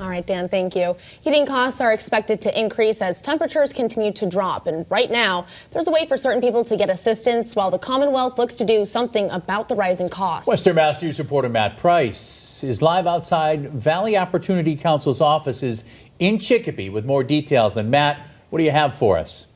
All right, Dan, thank you. Heating costs are expected to increase as temperatures continue to drop. And right now, there's a way for certain people to get assistance while the Commonwealth looks to do something about the rising costs. Western Mass News reporter Matt Price is live outside Valley Opportunity Council's offices in Chicopee with more details. And Matt, what do you have for us?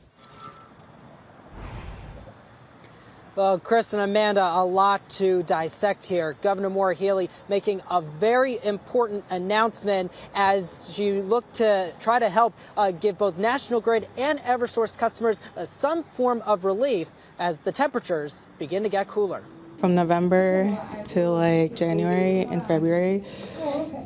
Well, Chris and Amanda, a lot to dissect here. Governor Maura Healey making a very important announcement as she looked to try to help give both National Grid and Eversource customers some form of relief as the temperatures begin to get cooler. From November to like January and February,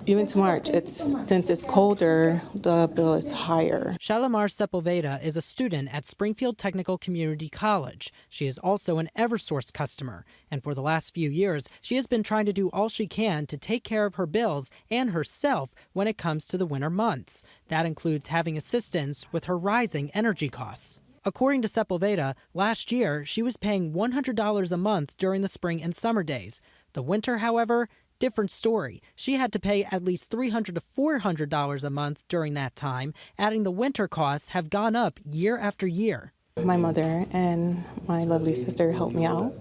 even to March, since it's colder, the bill is higher. Shalimar Sepulveda is a student at Springfield Technical Community College. She is also an Eversource customer, and for the last few years, she has been trying to do all she can to take care of her bills and herself when it comes to the winter months. That includes having assistance with her rising energy costs. According to Sepulveda, last year she was paying $100 a month during the spring and summer days. The winter, however, different story. She had to pay at least $300 to $400 a month during that time, adding the winter costs have gone up year after year. My mother and my lovely sister helped me out,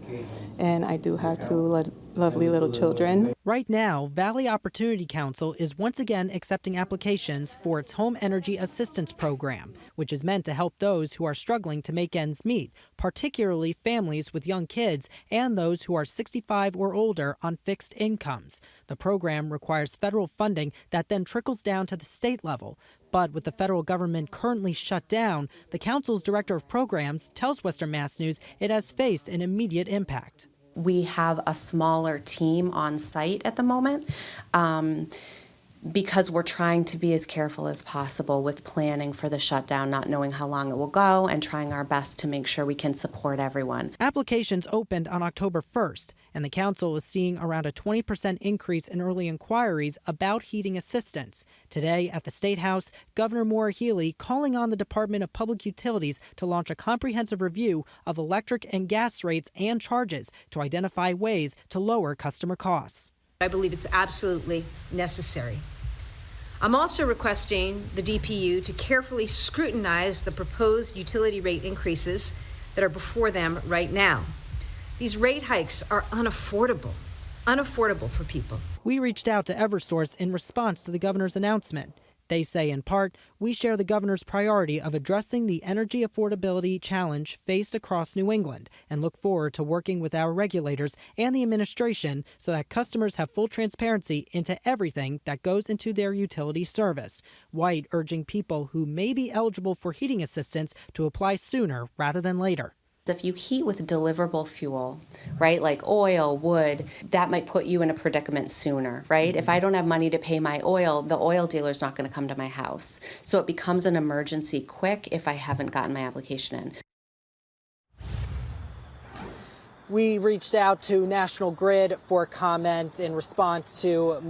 and I do have two lovely little children. Right now, Valley Opportunity Council is once again accepting applications for its Home Energy Assistance Program, which is meant to help those who are struggling to make ends meet, particularly families with young kids and those who are 65 or older on fixed incomes. The program requires federal funding that then trickles down to the state level. But with the federal government currently shut down, the council's director of programs tells Western Mass News it has faced an immediate impact. We have a smaller team on site at the moment because we're trying to be as careful as possible with planning for the shutdown, not knowing how long it will go, and trying our best to make sure we can support everyone. Applications opened on October 1st, and the council is seeing around a 20% increase in early inquiries about heating assistance. Today at the State House, Governor Maura Healey calling on the Department of Public Utilities to launch a comprehensive review of electric and gas rates and charges to identify ways to lower customer costs. I believe it's absolutely necessary. I'm also requesting the DPU to carefully scrutinize the proposed utility rate increases that are before them right now. These rate hikes are unaffordable for people. We reached out to Eversource in response to the governor's announcement. They say, in part, we share the governor's priority of addressing the energy affordability challenge faced across New England and look forward to working with our regulators and the administration so that customers have full transparency into everything that goes into their utility service. White urging people who may be eligible for heating assistance to apply sooner rather than later. If you heat with deliverable fuel, right, like oil, wood, that might put you in a predicament sooner, right? If I don't have money to pay my oil, the oil dealer's not going to come to my house. So it becomes an emergency quick if I haven't gotten my application in. We reached out to National Grid for comment in response to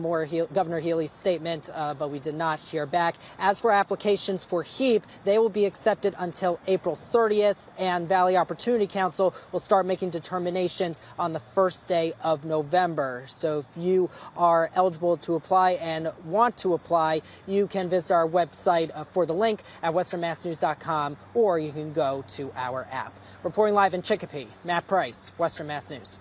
Governor Healey's statement, but we did not hear back. As for applications for HEAP, they will be accepted until April 30th, and Valley Opportunity Council will start making determinations on the first day of November. So if you are eligible to apply and want to apply, you can visit our website for the link at westernmassnews.com, or you can go to our app. Reporting live in Chicopee, Matt Price, Western Mass News.